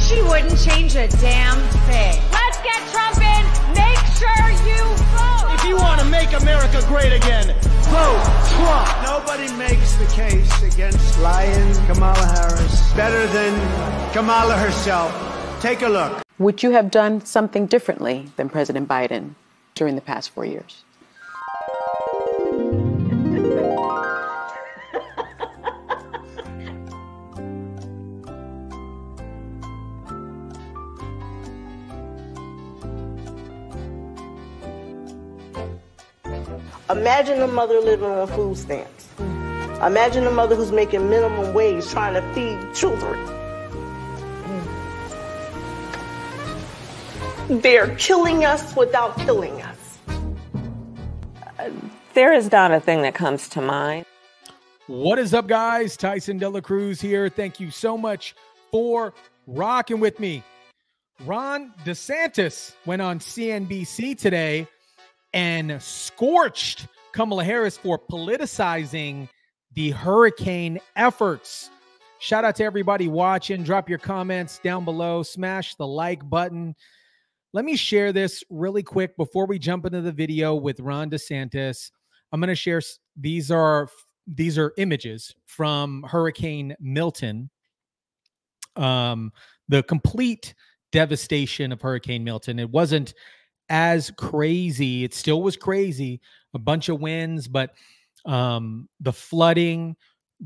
She wouldn't change a damn thing. Let's get Trump in. Make sure you vote. If you want to make America great again, vote Trump. Nobody makes the case against lying Kamala Harris better than Kamala herself. Take a look. Would you have done something differently than President Biden during the past 4 years? Imagine a mother living on food stamps. Imagine a mother who's making minimum wage trying to feed children. They're killing us without killing us. There is not a thing that comes to mind. What is up, guys? Tyson De La Cruz here. Thank you so much for rocking with me. Ron DeSantis went on CNBC today and scorched Kamala Harris for politicizing the hurricane efforts. Shout out to everybody watching. Drop your comments down below. Smash the like button. Let me share this really quick before we jump into the video with Ron DeSantis. I'm going to share, these are images from Hurricane Milton. The complete devastation of Hurricane Milton. It wasn't as crazy. It still was crazy. A bunch of winds, but the flooding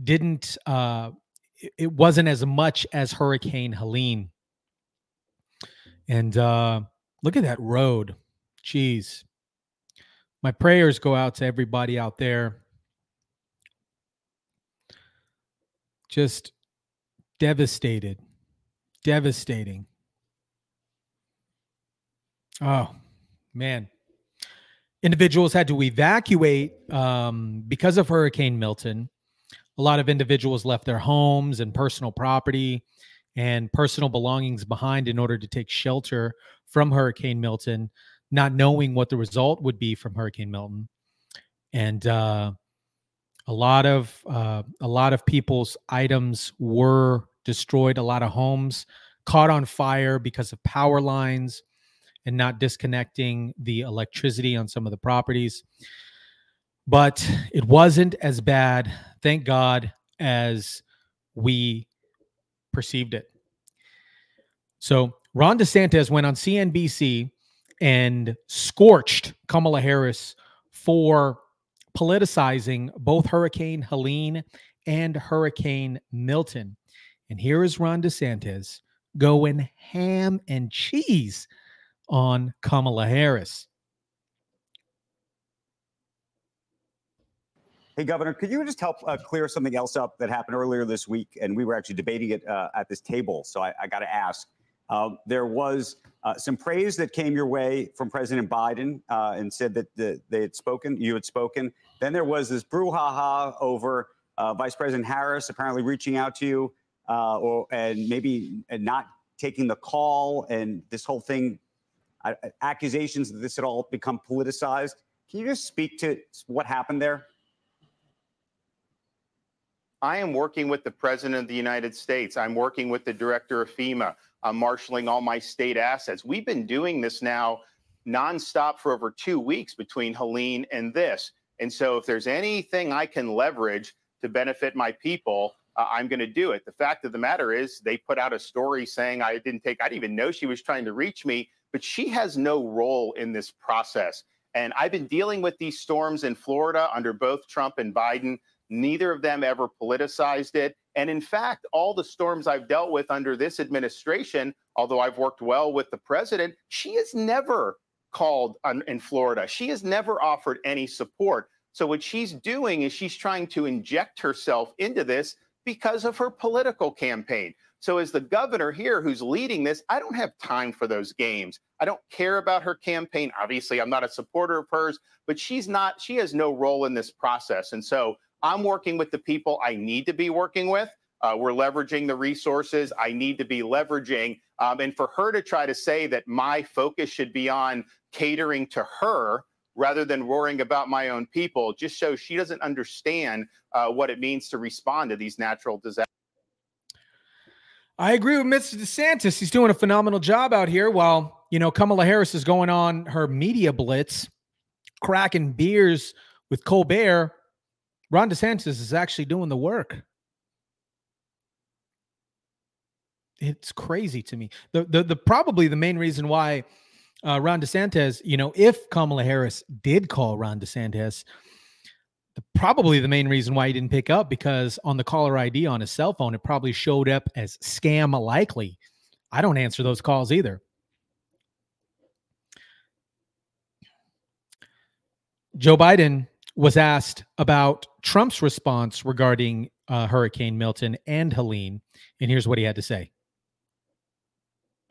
didn't, it wasn't as much as Hurricane Helene. And look at that road. Jeez. My prayers go out to everybody out there. Just devastated. Devastating. Oh, man. Individuals had to evacuate because of Hurricane Milton. A lot of individuals left their homes and personal property and personal belongings behind in order to take shelter from Hurricane Milton, not knowing what the result would be from Hurricane Milton. And a lot of people's items were destroyed. A lot of homes caught on fire because of power lines and not disconnecting the electricity on some of the properties. But it wasn't as bad, thank God, as we perceived it. So Ron DeSantis went on CNBC and scorched Kamala Harris for politicizing both Hurricane Helene and Hurricane Milton. And here is Ron DeSantis going ham and cheese on Kamala Harris. Hey, Governor, could you just help clear something else up that happened earlier this week? And we were actually debating it at this table. So I got to ask. There was some praise that came your way from President Biden and said that they had spoken, you had spoken. Then there was this brouhaha over Vice President Harris apparently reaching out to you and maybe not taking the call, and this whole thing, accusations that this had all become politicized. Can you just speak to what happened there? I am working with the President of the United States. I'm working with the Director of FEMA. I'm marshaling all my state assets. We've been doing this now nonstop for over 2 weeks between Helene and this. And so if there's anything I can leverage to benefit my people, I'm going to do it. The fact of the matter is they put out a story saying I didn't even know she was trying to reach me, but she has no role in this process. And I've been dealing with these storms in Florida under both Trump and Biden. Neither of them ever politicized it. And in fact, all the storms I've dealt with under this administration, although I've worked well with the president, she has never called in Florida. She has never offered any support. So what she's doing is she's trying to inject herself into this because of her political campaign. So as the governor here who's leading this, I don't have time for those games. I don't care about her campaign. Obviously, I'm not a supporter of hers, but she has no role in this process. And so I'm working with the people I need to be working with. We're leveraging the resources I need to be leveraging. And for her to try to say that my focus should be on catering to her rather than worrying about my own people just shows she doesn't understand what it means to respond to these natural disasters. I agree with Mr. DeSantis. He's doing a phenomenal job out here while, Kamala Harris is going on her media blitz, cracking beers with Colbert. Ron DeSantis is actually doing the work. It's crazy to me. The probably the main reason why Ron DeSantis, if Kamala Harris did call Ron DeSantis, probably the main reason why he didn't pick up, because on the caller ID on his cell phone, it probably showed up as scam likely. I don't answer those calls either. Joe Biden was asked about Trump's response regarding Hurricane Milton and Helene, and here's what he had to say.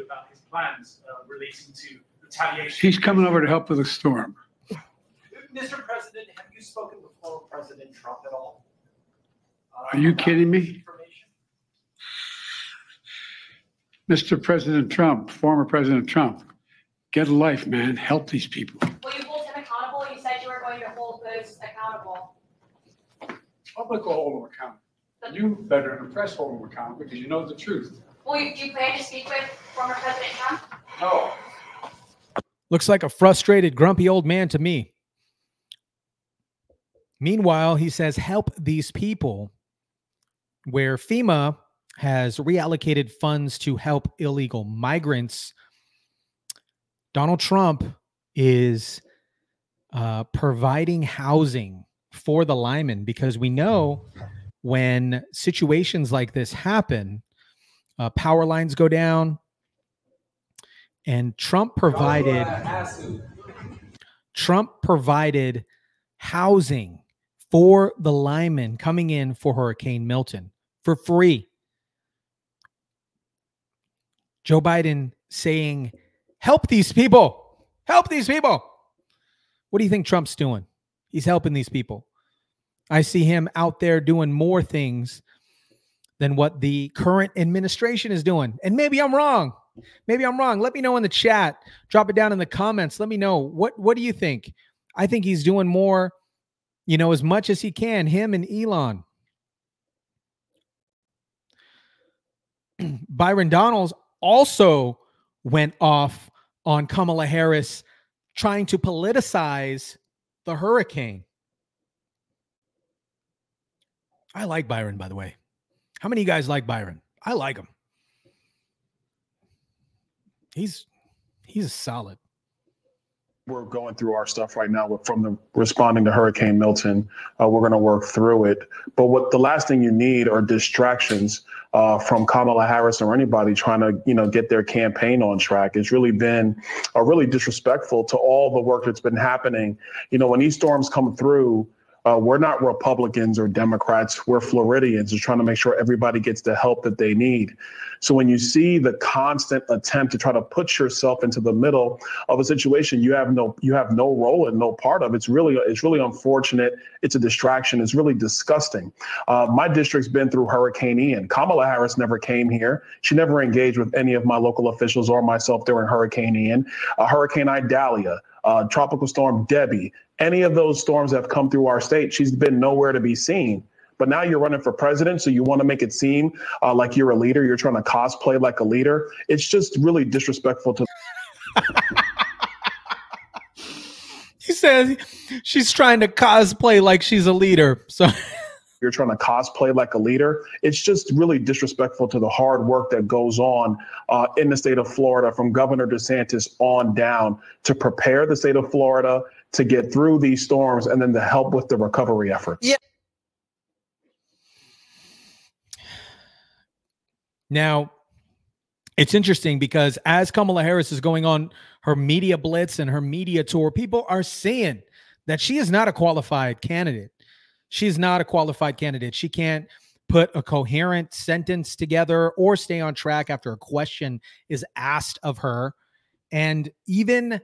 About his plans relating to retaliation. He's coming over to help with the storm. Mr. President, have you spoken with former President Trump at all? Are you kidding me? Mr. President Trump, former President Trump, get a life, man. Help these people. Will you hold him accountable? You said you were going to hold those accountable. Public will hold them accountable. You better than the press hold them accountable because you know the truth. Do you plan to speak with former President Trump? No. Looks like a frustrated, grumpy old man to me. Meanwhile, he says, help these people, where FEMA has reallocated funds to help illegal migrants. Donald Trump is providing housing for the linemen, because we know when situations like this happen, power lines go down, and Trump provided housing for the linemen coming in for Hurricane Milton for free. Joe Biden saying, help these people. Help these people. What do you think Trump's doing? He's helping these people. I see him out there doing more things than what the current administration is doing. And maybe I'm wrong. Maybe I'm wrong. Let me know in the chat. Drop it down in the comments. Let me know. What do you think? I think he's doing more, as much as he can, him and Elon. Byron Donalds also went off on Kamala Harris trying to politicize the hurricane. I like Byron, by the way. How many of you guys like Byron? I like him. He's solid. We're going through our stuff right now from the responding to Hurricane Milton. We're going to work through it. But what the last thing you need are distractions from Kamala Harris or anybody trying to, get their campaign on track. It's really been really disrespectful to all the work that's been happening. When these storms come through, we're not Republicans or Democrats. We're Floridians, just trying to make sure everybody gets the help that they need. So when you see the constant attempt to try to put yourself into the middle of a situation you have no role and no part of, it's really unfortunate. It's a distraction. It's really disgusting. My district's been through Hurricane Ian. Kamala Harris never came here. She never engaged with any of my local officials or myself during Hurricane Ian. Hurricane Idalia, Tropical Storm Debbie. Any of those storms that have come through our state, she's been nowhere to be seen. But now you're running for president, so you want to make it seem like you're a leader. You're trying to cosplay like a leader. It's just really disrespectful to. He says she's trying to cosplay like she's a leader. So you're trying to cosplay like a leader. It's just really disrespectful to the hard work that goes on in the state of Florida, from Governor DeSantis on down, to prepare the state of Florida to get through these storms and then to help with the recovery efforts. Yeah. Now, it's interesting because as Kamala Harris is going on her media blitz and her media tour, people are saying that she is not a qualified candidate. She's not a qualified candidate. She can't put a coherent sentence together or stay on track after a question is asked of her. And even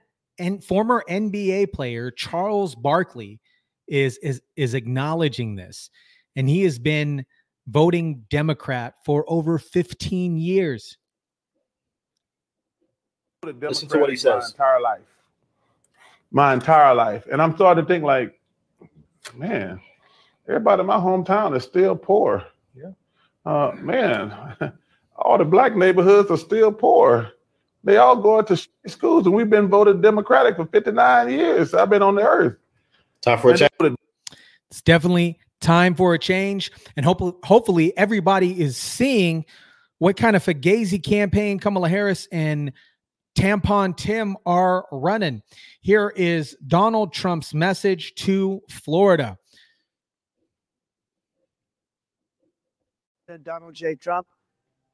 former NBA player Charles Barkley is acknowledging this. And he has been voting Democrat for over 15 years. Listen to what he says. My entire life. And I'm starting to think like, man, everybody in my hometown is still poor. Yeah. Man, all the black neighborhoods are still poor. They all go into schools, and we've been voted Democratic for 59 years. I've been on the earth. Time for a change. It's definitely time for a change, and hopefully everybody is seeing what kind of fugazi campaign Kamala Harris and Tampon Tim are running. Here is Donald Trump's message to Florida. Donald J. Trump,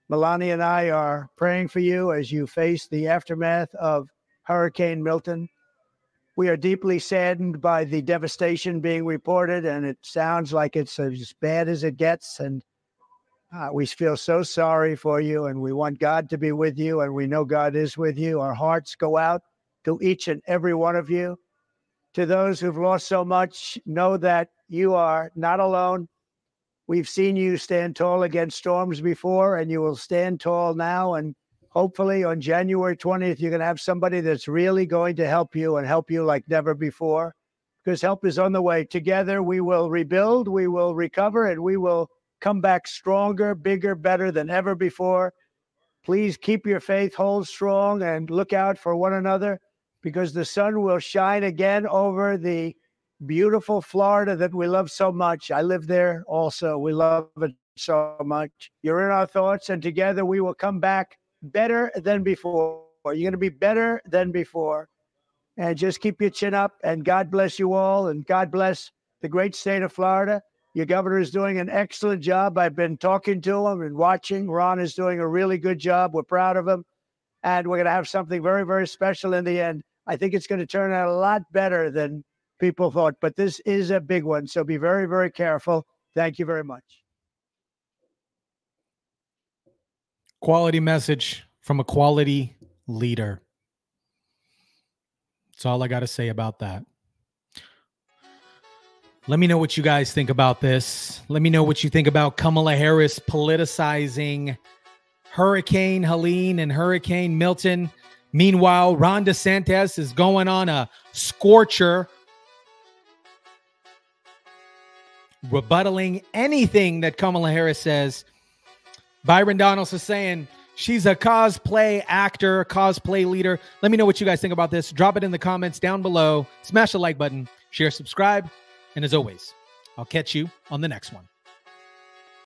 Melania and I are praying for you as you face the aftermath of Hurricane Milton. We are deeply saddened by the devastation being reported, and it sounds like it's as bad as it gets. And we feel so sorry for you, and we want God to be with you, and we know God is with you. Our hearts go out to each and every one of you. To those who've lost so much, know that you are not alone. We've seen you stand tall against storms before, and you will stand tall now. And hopefully on January 20th, you're going to have somebody that's really going to help you and help you like never before, because help is on the way. Together, we will rebuild, we will recover, and we will come back stronger, bigger, better than ever before. Please keep your faith, hold strong, and look out for one another, because the sun will shine again over the beautiful Florida that we love so much. I live there also. We love it so much. You're in our thoughts, and together we will come back better than before. You're going to be better than before. And just keep your chin up, and God bless you all, and God bless the great state of Florida. Your governor is doing an excellent job. I've been talking to him and watching. Ron is doing a really good job. We're proud of him. And we're going to have something very, very special in the end. I think it's going to turn out a lot better than people thought. But this is a big one. So be very, very careful. Thank you very much. Quality message from a quality leader. That's all I got to say about that. Let me know what you guys think about this. Let me know what you think about Kamala Harris politicizing Hurricane Helene and Hurricane Milton. Meanwhile, Ron DeSantis is going on a scorcher, rebuttaling anything that Kamala Harris says. Byron Donalds is saying she's a cosplay actor, cosplay leader. Let me know what you guys think about this. Drop it in the comments down below. Smash the like button, share, subscribe. And as always, I'll catch you on the next one.